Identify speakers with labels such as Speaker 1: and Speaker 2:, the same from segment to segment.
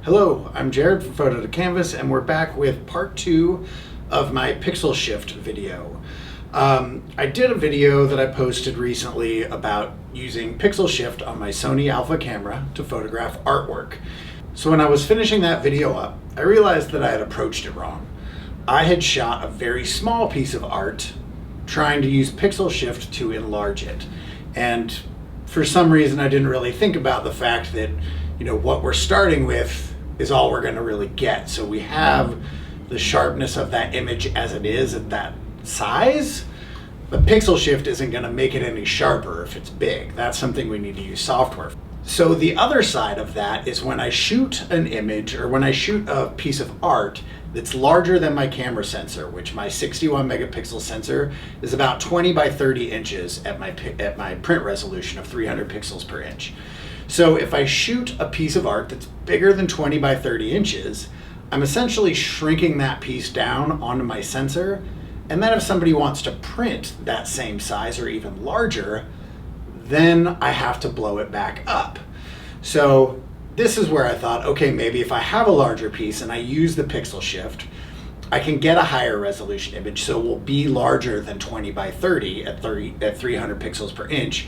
Speaker 1: Hello, I'm Jared from Photo to Canvas, and we're back with part 2 of my Pixel Shift video. I did a video that I posted recently about using Pixel Shift on my Sony Alpha camera to photograph artwork. So when I was finishing that video up, I realized that I had approached it wrong. I had shot a very small piece of art trying to use Pixel Shift to enlarge it. And for some reason, I didn't really think about the fact that, what we're starting with is all we're going to really get. So we have the sharpness of that image as it is at that size, but Pixel Shift isn't going to make it any sharper if it's big. That's something we need to use software for. So the other side of that is when I shoot an image or when I shoot a piece of art that's larger than my camera sensor, which my 61 megapixel sensor is about 20 by 30 inches at my print resolution of 300 pixels per inch. So if I shoot a piece of art that's bigger than 20 by 30 inches, I'm essentially shrinking that piece down onto my sensor. And then if somebody wants to print that same size or even larger, then I have to blow it back up. So this is where I thought, okay, maybe if I have a larger piece and I use the Pixel Shift, I can get a higher resolution image, so it will be larger than 20 by 30 at 300 pixels per inch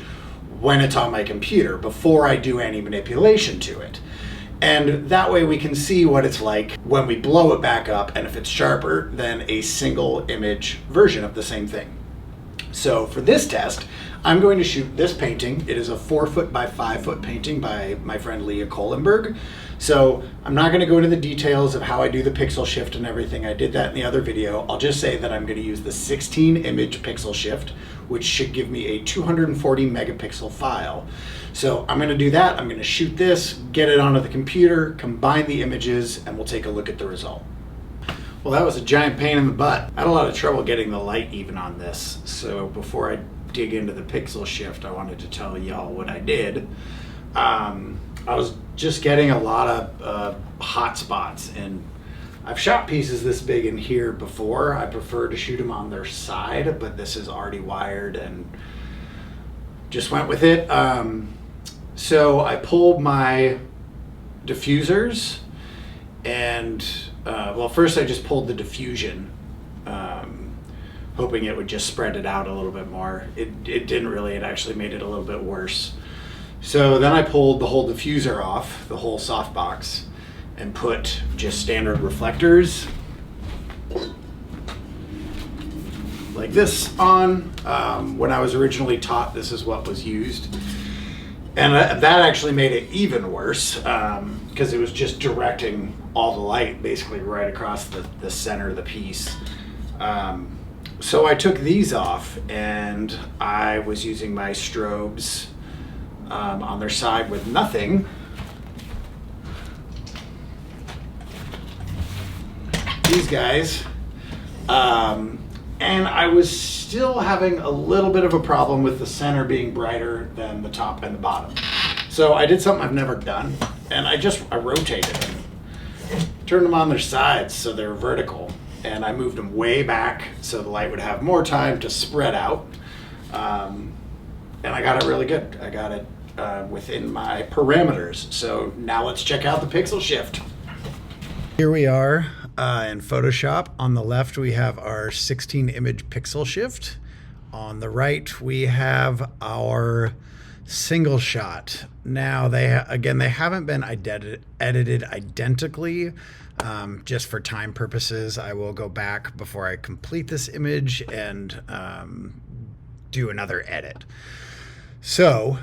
Speaker 1: when it's on my computer before I do any manipulation to it. And that way we can see what it's like when we blow it back up, and if it's sharper than a single image version of the same thing. So for this test, I'm going to shoot this painting. It is a 4-foot by 5-foot painting by my friend Leah Kohlenberg. So I'm not going to go into the details of how I do the Pixel Shift and everything. I did that in the other video. I'll just say that I'm going to use the 16 image Pixel Shift, which should give me a 240 megapixel file. So I'm going to do that. I'm going to shoot this, get it onto the computer, combine the images, and we'll take a look at the result. Well, that was a giant pain in the butt. I had a lot of trouble getting the light even on this. So before I dig into the Pixel Shift, I wanted to tell y'all what I did. I was just getting a lot of hot spots, and I've shot pieces this big in here before. I prefer to shoot them on their side, but this is already wired and just went with it. So I pulled my diffusers and well, first I just pulled the diffusion, hoping it would just spread it out a little bit more. It didn't really, it actually made it a little bit worse. So then I pulled the whole diffuser off, the whole softbox, and put just standard reflectors like this on. When I was originally taught, this is what was used. And that actually made it even worse because it was just directing all the light basically right across the center of the piece. So I took these off and I was using my strobes on their side with nothing. These guys. And I was still having a little bit of a problem with the center being brighter than the top and the bottom. So I did something I've never done, and I rotated them. Turned them on their sides so they're vertical, and I moved them way back so the light would have more time to spread out. And I got it really good. I got it within my parameters. So now let's check out the Pixel Shift. Here we are. In Photoshop. On the left we have our 16 image Pixel Shift. On the right we have our single shot. Now they haven't been edited identically. Just for time purposes, I will go back before I complete this image and do another edit. So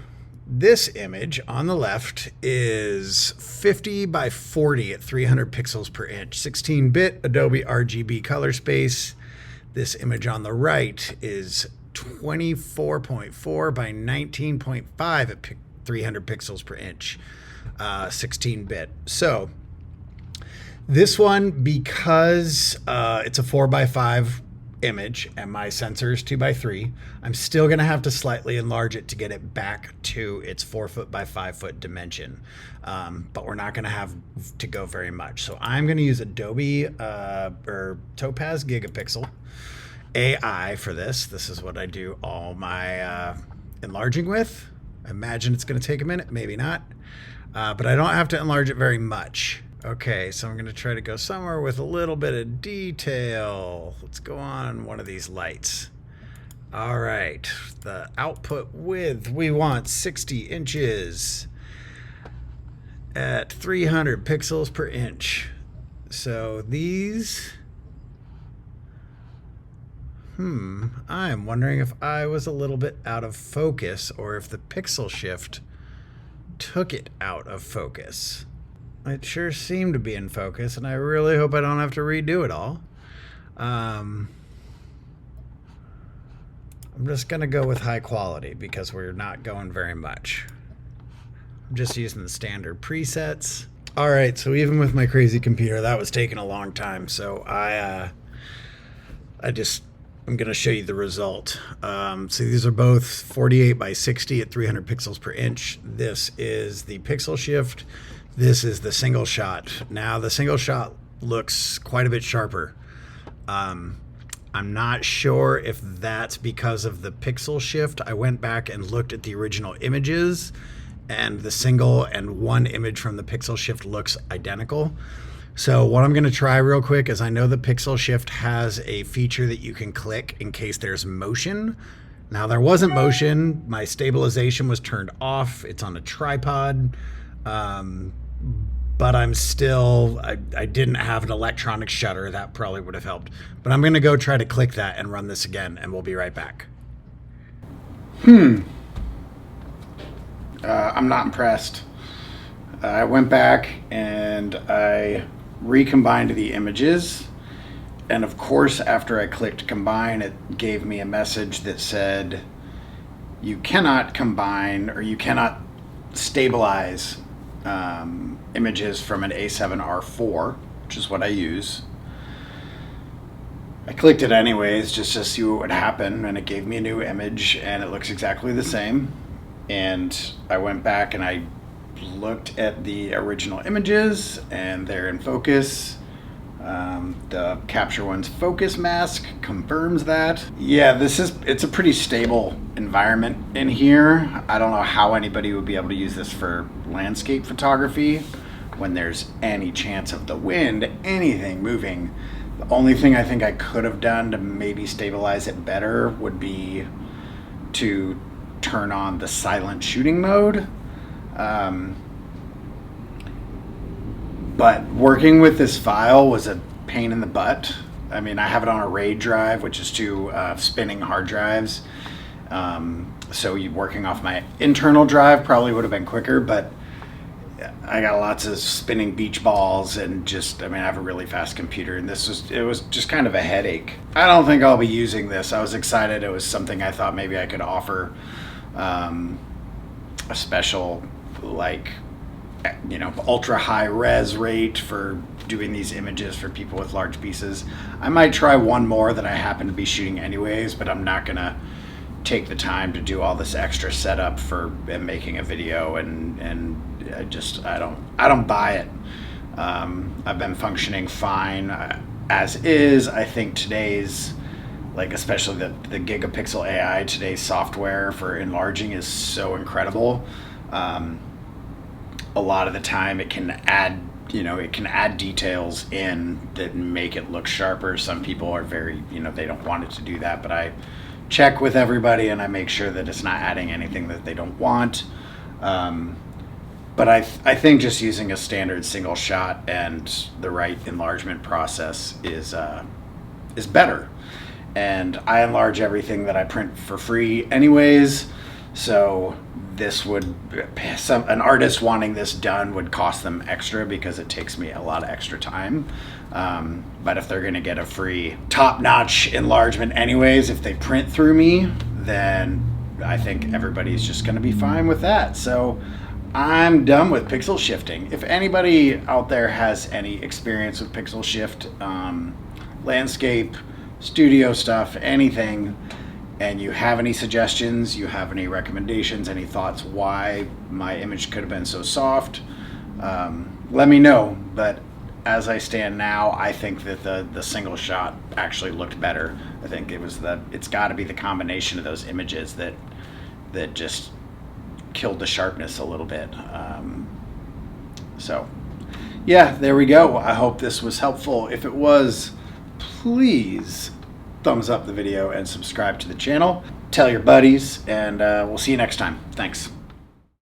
Speaker 1: this image on the left is 50 by 40 at 300 pixels per inch, 16-bit Adobe RGB color space. This image on the right is 24.4 by 19.5 at 300 pixels per inch, 16-bit. So this one, because it's a 4 by 5 image and my sensor is 2 by 3, I'm still going to have to slightly enlarge it to get it back to its 4-foot by 5-foot dimension, but we're not going to have to go very much. So I'm going to use Adobe or Topaz Gigapixel AI for this. This is what I do all my enlarging with. I imagine it's going to take a minute, maybe not, but I don't have to enlarge it very much. Okay, so I'm going to try to go somewhere with a little bit of detail. Let's go on one of these lights. All right, the output width, we want 60 inches at 300 pixels per inch. So these, I'm wondering if I was a little bit out of focus or if the pixel shift took it out of focus. It sure seemed to be in focus, and I really hope I don't have to redo it all. I'm just going to go with high quality because we're not going very much. I'm just using the standard presets. All right, so even with my crazy computer, that was taking a long time. So I'm going to show you the result. So these are both 48 by 60 at 300 pixels per inch. This is the pixel shift. This is the single shot. Now the single shot looks quite a bit sharper. I'm not sure if that's because of the pixel shift. I went back and looked at the original images, and the single and one image from the pixel shift looks identical. So what I'm going to try real quick is I know the pixel shift has a feature that you can click in case there's motion. Now there wasn't motion. My stabilization was turned off. It's on a tripod. But I'm still, I didn't have an electronic shutter. That probably would have helped. But I'm going to go try to click that and run this again, and we'll be right back. I'm not impressed. I went back and I recombined the images. And of course, after I clicked combine, it gave me a message that said, you cannot combine or you cannot stabilize images from an A7R4, which is what I use. I clicked it anyways just to see what would happen, and it gave me a new image, and it looks exactly the same. And I went back and I looked at the original images, and they're in focus. The capture one's focus mask confirms that. Yeah, it's a pretty stable environment in here. I don't know how anybody would be able to use this for landscape photography when there's any chance of the wind, anything moving. The only thing I think I could have done to maybe stabilize it better would be to turn on the silent shooting mode. But working with this file was a pain in the butt. I mean, I have it on a RAID drive, which is two spinning hard drives. So working off my internal drive probably would have been quicker, but I got lots of spinning beach balls and I have a really fast computer, and it was just kind of a headache. I don't think I'll be using this. I was excited. It was something I thought maybe I could offer a special, ultra high res rate for doing these images for people with large pieces. I might try one more that I happen to be shooting anyways, but I'm not gonna take the time to do all this extra setup for making a video, and I don't buy it. I've been functioning fine as is. I think today's, especially the gigapixel AI, today's software for enlarging is so incredible. A lot of the time it can add details in that make it look sharper. Some people are very, they don't want it to do that, but I check with everybody and I make sure that it's not adding anything that they don't want. But I think just using a standard single shot and the right enlargement process is better. And I enlarge everything that I print for free anyways. So an artist wanting this done would cost them extra because it takes me a lot of extra time. But if they're going to get a free top-notch enlargement anyways, if they print through me, then I think everybody's just going to be fine with that. So I'm done with pixel shifting. If anybody out there has any experience with pixel shift, landscape, studio stuff, anything, and you have any suggestions, you have any recommendations, any thoughts why my image could have been so soft, let me know. But as I stand now, I think that the single shot actually looked better. I think it's got to be the combination of those images that just killed the sharpness a little bit. So yeah, there we go. I hope this was helpful. If it was, please thumbs up the video and subscribe to the channel. Tell your buddies, and we'll see you next time. Thanks.